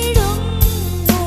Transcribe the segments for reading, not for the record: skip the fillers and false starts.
സ്തുതിച്ചിടുന്നു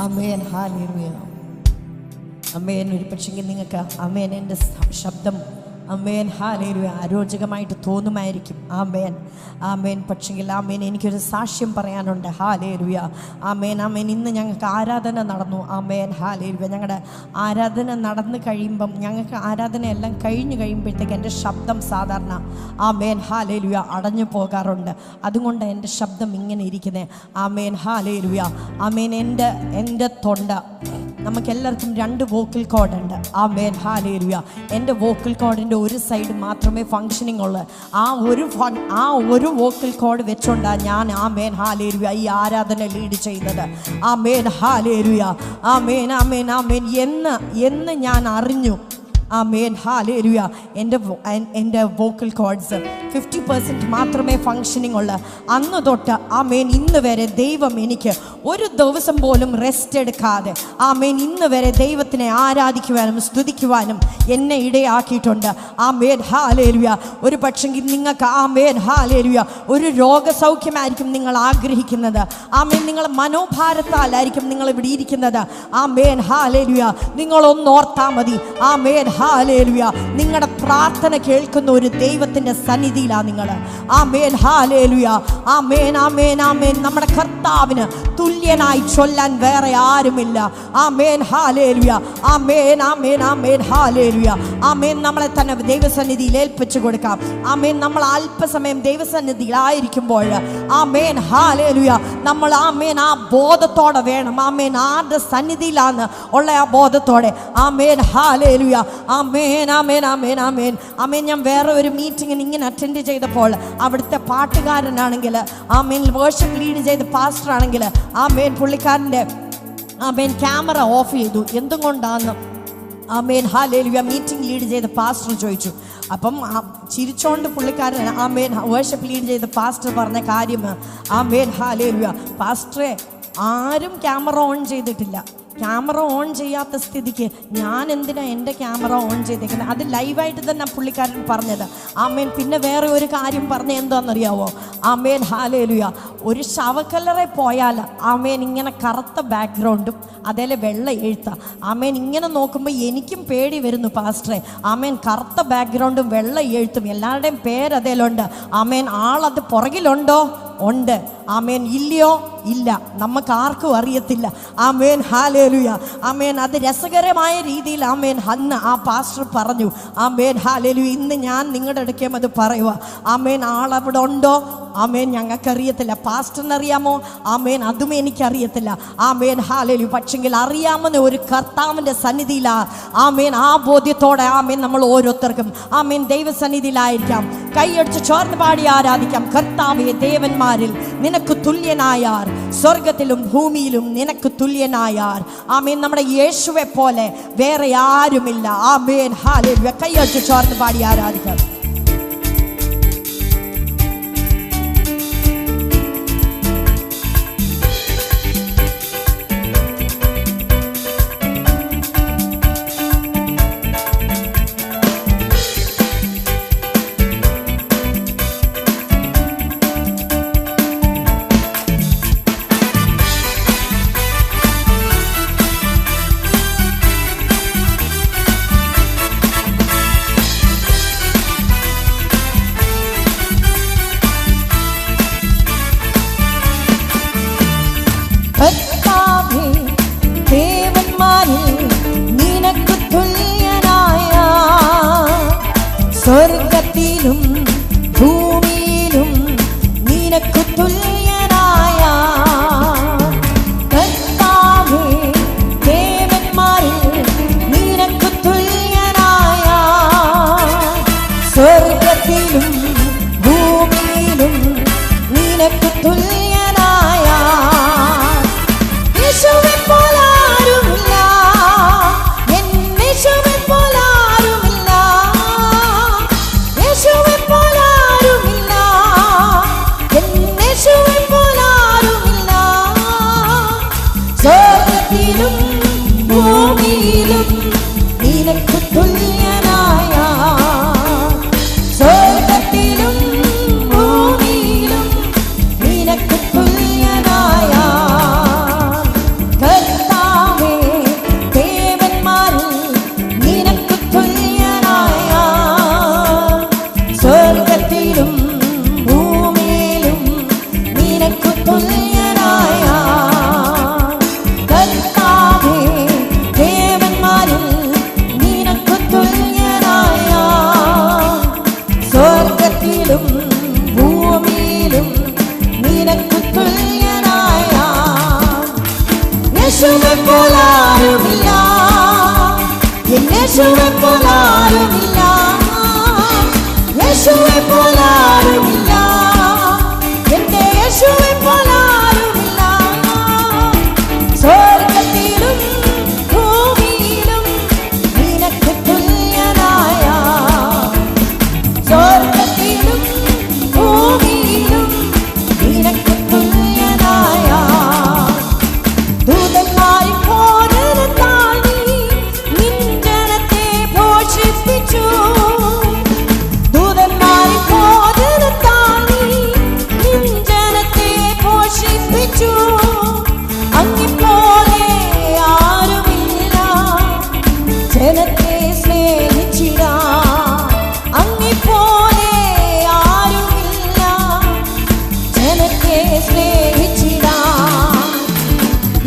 ആമേൻ. ഹല്ലേലൂയ. ആമേൻ. ഒരു പക്ഷെങ്കിൽ നിങ്ങൾക്ക് ആമേൻ എൻ്റെ ശബ്ദം ആമേൻ ഹല്ലേലൂയ അരോചകമായിട്ട് തോന്നുമായിരിക്കും. ആമേൻ ആമേൻ. പക്ഷെങ്കിൽ ആമേൻ എനിക്കൊരു സാക്ഷ്യം പറയാനുണ്ട്. ഹല്ലേലൂയ. ആമേൻ ആമേൻ. ഇന്ന് ഞങ്ങൾക്ക് ആരാധന നടന്നു. Amen hallelujah. ഞങ്ങളുടെ ആരാധന നടന്നു കഴിയുമ്പം ഞങ്ങൾക്ക് ആരാധനയെല്ലാം കഴിഞ്ഞ് കഴിയുമ്പോഴത്തേക്ക് എൻ്റെ ശബ്ദം സാധാരണ ആമേൻ ഹല്ലേലൂയ അടഞ്ഞു പോകാറുണ്ട്. അതുകൊണ്ട് എൻ്റെ ശബ്ദം ഇങ്ങനെ ഇരിക്കുന്നത്. ആമേൻ ഹല്ലേലൂയ. ആമേൻ. എൻ്റെ തൊണ്ട നമുക്കെല്ലാവർക്കും 2 വോക്കൽ കോഡുണ്ട്. ആമേൻ ഹല്ലേലൂയ. എൻ്റെ വോക്കൽ കോഡിൻ്റെ ഒരു സൈഡ് മാത്രമേ ഫങ്ഷനിങ് ഉള്ളൂ. ആ ഒരു വോക്കൽ കോഡ് വെച്ചുകൊണ്ടാണ് ഞാൻ ആമേൻ ഹല്ലേലൂയ ഈ ആരാധന ലീഡ് ചെയ്യുന്നത്. ആമേൻ ഹല്ലേലൂയ. ആമേൻ ആമേൻ ആമേൻ. എന്ന് ഞാൻ അറിഞ്ഞു ആമേൻ ഹല്ലേലൂയ എൻ്റെ വോക്കൽ കോഡ്സ് 50% മാത്രമേ ഫങ്ഷനിങ് ഉള്ളൂ. അന്ന് തൊട്ട് ആമേൻ ഇന്ന് വരെ ദൈവം എനിക്ക് ഒരു ദിവസം പോലും റെസ്റ്റ് എടുക്കാതെ ആമേൻ ഇന്ന് വരെ ദൈവത്തിനെ ആരാധിക്കുവാനും സ്തുതിക്കുവാനും എന്നെ ഇടയാക്കിയിട്ടുണ്ട്. Amen hallelujah. ഒരു പക്ഷെങ്കിൽ നിങ്ങൾക്ക് ആമേൻ ഹല്ലേലൂയ ഒരു രോഗസൗഖ്യമായിരിക്കും നിങ്ങൾ ആഗ്രഹിക്കുന്നത്. ആമേൻ. നിങ്ങൾ മനോഭാരത്താലായിരിക്കും നിങ്ങൾ ഇവിടെ ഇരിക്കുന്നത്. ആമേൻ ഹല്ലേലൂയ. നിങ്ങളൊന്നോർത്താൽ മതി. ആമേൻ ഹല്ലേലൂയ. നിങ്ങളുടെ പ്രാർത്ഥന കേൾക്കുന്ന ഒരു ദൈവത്തിൻ്റെ സന്നിധിയിലാണ് നിങ്ങൾ. ആമേൻ ഹല്ലേലൂയ. ആമേൻ ആമേൻ ആമേൻ. നമ്മുടെ കർത്താവിന് തുല്യനായി ചൊല്ലാൻ വേറെ ആരുമില്ല. ആമേൻ ഹല്ലേലൂയ. ആമേൻ ആമേൻ ആമേൻ ഹല്ലേലൂയ. ആമേൻ. നമ്മളെ തന്നെ ദൈവസന്നിധിയിൽ ഏൽപ്പിച്ചു കൊടുക്കാം. ആമേൻ. നമ്മൾ അല്പസമയം ദൈവസന്നിധിയിലായിരിക്കുമ്പോൾ ആമേൻ ഹല്ലേലൂയ നമ്മൾ ആമേൻ ആ ബോധത്തോടെ വേണം. ആമേൻ. ആരുടെ സന്നിധിയിലാണ് ഉള്ള ആ ബോധത്തോടെ. ആമേൻ ഹല്ലേലൂയ. ആമേൻ ആമേൻ ആമേൻ ആമേൻ ആമേൻ. ഞാൻ വേറെ ഒരു മീറ്റിങ്ങിന് ഇങ്ങനെ അറ്റൻഡ് ചെയ്തപ്പോൾ അവിടുത്തെ പാട്ടുകാരനാണെങ്കിൽ ആമേൻ വേർഷിപ്പ് ലീഡ് ചെയ്ത പാസ്റ്റർ ആണെങ്കിൽ ആമേൻ പുള്ളിക്കാരൻ്റെ ആമേൻ ക്യാമറ ഓഫ് ചെയ്തു. എന്തുകൊണ്ടാന്ന് ആമേൻ ഹല്ലേലൂയ മീറ്റിംഗ് ലീഡ് ചെയ്ത പാസ്റ്റർ ചോദിച്ചു. അപ്പം ചിരിച്ചോണ്ട് പുള്ളിക്കാരൻ ആമേൻ വേർഷിപ്പ് ലീഡ് ചെയ്ത പാസ്റ്റർ പറഞ്ഞ കാര്യം ആമേൻ ഹല്ലേലൂയ പാസ്റ്ററെ ആരും ക്യാമറ ഓൺ ചെയ്തിട്ടില്ല. ക്യാമറ ഓൺ ചെയ്യാത്ത സ്ഥിതിക്ക് ഞാൻ എന്തിനാ എൻ്റെ ക്യാമറ ഓൺ ചെയ്തേക്കുന്നത്? അത് ലൈവായിട്ട് തന്നെ പുള്ളിക്കാരൻ പറഞ്ഞത്. ആമേൻ. പിന്നെ വേറെ ഒരു കാര്യം പറഞ്ഞ എന്താണെന്നറിയാവോ? ആമേൻ ഹല്ലേലൂയ ഒരു ശവക്കല്ലറെ പോയാൽ ആമേൻ ഇങ്ങനെ കറുത്ത ബാക്ക്ഗ്രൗണ്ടും അതേലെ വെള്ള എഴുത്ത. ആമേൻ. ഇങ്ങനെ നോക്കുമ്പോൾ എനിക്കും പേടി വരുന്നു പാസ്റ്ററെ. ആമേൻ. കറുത്ത ബാക്ക്ഗ്രൗണ്ടും വെള്ള എഴുത്തും എല്ലാവരുടെയും പേരതേലുണ്ട്. ആമേൻ. ആളത് പുറകിലുണ്ടോ? ഉണ്ട്. ആമേൻ. ഇല്ലയോ? ഇല്ല. നമുക്ക് ആർക്കും അറിയത്തില്ല. ആമേൻ ഹല്ലേലൂയ. ആമേൻ. അത് രസകരമായ രീതിയിൽ ആമേൻ അന്ന് ആ പാസ്റ്റർ പറഞ്ഞു. ആമേൻ ഹല്ലേലൂയ. ഇന്ന് ഞാൻ നിങ്ങളുടെ അടുക്കേം അത് പറയുക. ആമേൻ. ആളവിടെ ഉണ്ടോ? ആമേൻ. ഞങ്ങൾക്കറിയത്തില്ല. പാസ്റ്ററിനറിയാമോ? ആമേൻ. അതും എനിക്കറിയത്തില്ല. Amen hallelujah. പക്ഷെങ്കിൽ അറിയാമെന്ന ഒരു കർത്താവിൻ്റെ സന്നിധിയിലാ ആമേൻ ആ ബോധ്യത്തോടെ ആമേൻ നമ്മൾ ഓരോരുത്തർക്കും ആമേൻ ദൈവസന്നിധിയിലായിരിക്കാം. കൈയടിച്ച് ചേർന്ന് പാടി ആരാധിക്കാം. കർത്താവേ, ദേവന്മാരിൽ നിനക്ക് തുല്യനായാർ, സ്വർഗത്തിലും ഭൂമിയിലും നിനക്ക് തുല്യനായാർ. ആമേൻ. നമ്മുടെ യേശുവെ പോലെ വേറെ ആരുമില്ല. ആമേൻ ഹല്ലേലൂയ. കൈയടിച്ച് ചേർന്ന് പാടി ആരാധിക്കാം. നിനക്കു തുല്യനായ കർത്താവേ, ദേവന്മാരിൽ നിനക്കു തുല്യനായ സ്വർഗത്തിലും ഭൂമിയിലും നിനക്കു തുല്യനായ യേശുവെ പോലാരുമില്ല, യേശുവെ പോലാരുമില്ല, യേശുവെ പോലാരുമില്ല, എന്റെ യേശുവെ പോലാരുമില്ല. സ്വർഗത്തിലും ഭൂമിയിലും നിനക്ക് തുല്യനായ, സ്വർഗത്തിലും ഭൂമിയിലും നിനക്ക് തുല്യനായ ദൂതന്മാരിൽ പോരത്താൽ നീ നിൻ ജനത്തെ പോഷിപ്പിച്ചു, ദൂതന്മാരിൽ പോരത്താൽ നീ നിൻ ജനത്തെ പോഷിപ്പിച്ചു. അങ്ങിപ്പോലെ ആരുമില്ല ജനത്തെ സ്നേഹിച്ചിടാൻ, അങ്ങിപ്പോലെ ആരുമില്ല ജനത്തെ സ്നേഹിച്ചിടാൻ.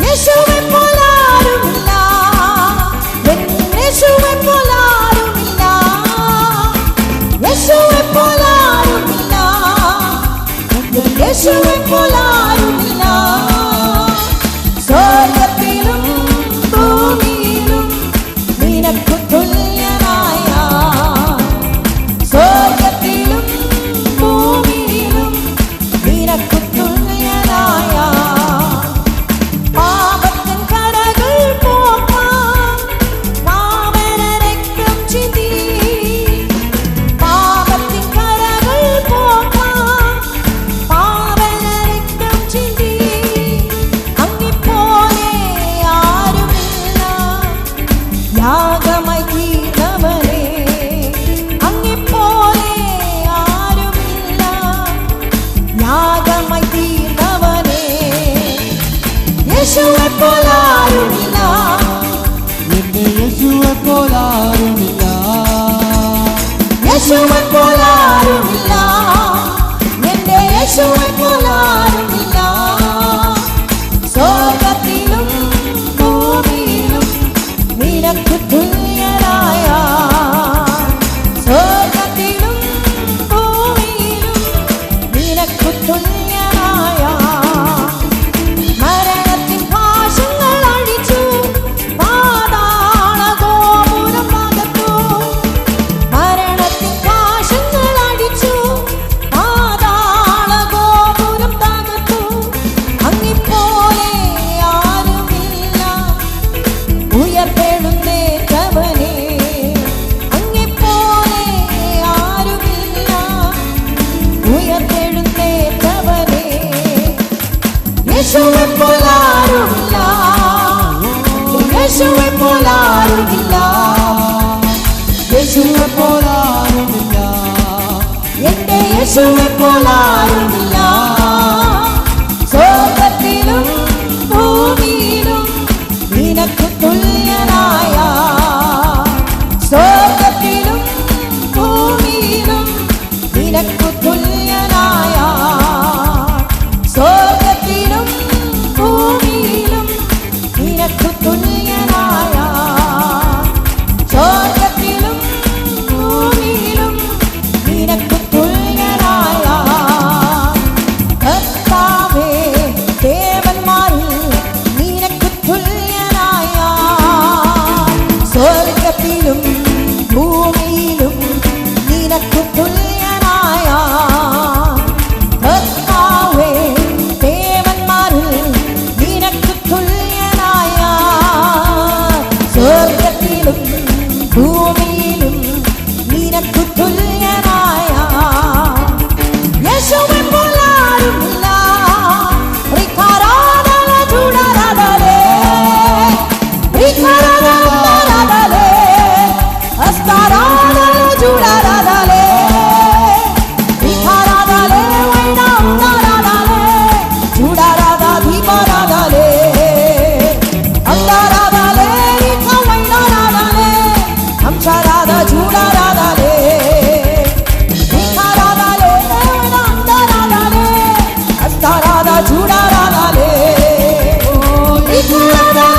യേശുവെ പോലാരുമില്ല, യേശുവെ പോലാരുമില്ല, യേശുവെ പോലാരുമില്ല, യേശുവെ പോലാരുമില്ല. സ്വർഗത്തിലും ഭൂമിയിലും നിനക്കു തുല്യനായ, സ്വർഗത്തിലും ഭൂമിയിലും നിനക്കു തുല്യനായ പാപത്തിൻ കറകൾ പോക്കാൻ പാവന രക്തം ചിന്തി, പാപത്തിൻ കറകൾ പോക്കാൻ പാവന രക്തം ചിന്തി. അങ്ങിപ്പോലെ ആരുമില്ല യാഗമായി തീർന്നവനേ, അങ്ങിപ്പോലെ ആരുമില്ല യാഗമായി തീർന്നവനേ. യേശുവെ പോലാരുമില്ല, എന്റെ യേശുവെ പോലാരുമില്ല, യേശുവെ പോലാരുമില്ല, എന്റെ യേശുവെ പോലാരുമില്ല. സ്വർഗത്തിലും ഭൂമിയിലും നിനക്കു തുല്യനായ, സ്വർഗത്തിലും ഭൂമിയിലും നിനക്കു തുല്യനായ മരണത്തിൻ പാശങ്ങൾ അഴിച്ചു പാതാള ഗോപുരം തകർത്തു, മരണത്തിൻ പാശങ്ങൾ അഴിച്ചു പാതാള ഗോപുരം തകർത്തു. അങ്ങിപ്പോലെ ആരുമില്ല ഉയർത്തെഴുന്നേറ്റവനേ, അങ്ങിപ്പോലെ ആരുമില്ല ഉയർത്തെഴുന്നേറ്റവനേ. യേശുവെ പോലാരുമില്ല, യേശുവെ പോലാരുമില്ല, യേശുവെ പോലാരുമില്ല, എന്റെ യേശുവെ പോലാരുമില്ല. സ്വർഗത്തിലും ഭൂമിയിലും നിനക്കു തുല്യനായ, സ്വർഗത്തിലും ഭൂമിയിലും നിനക്കു തുല്യനായ, സ്വർഗത്തിലും ഭൂമിയിലും നിനക്കു തുല്യനായ, സ്വർഗത്തിലും ഭൂമിയിലും നിനക്കു തുല്യനായ ചൂടാറാതെ യേശു എന്നെ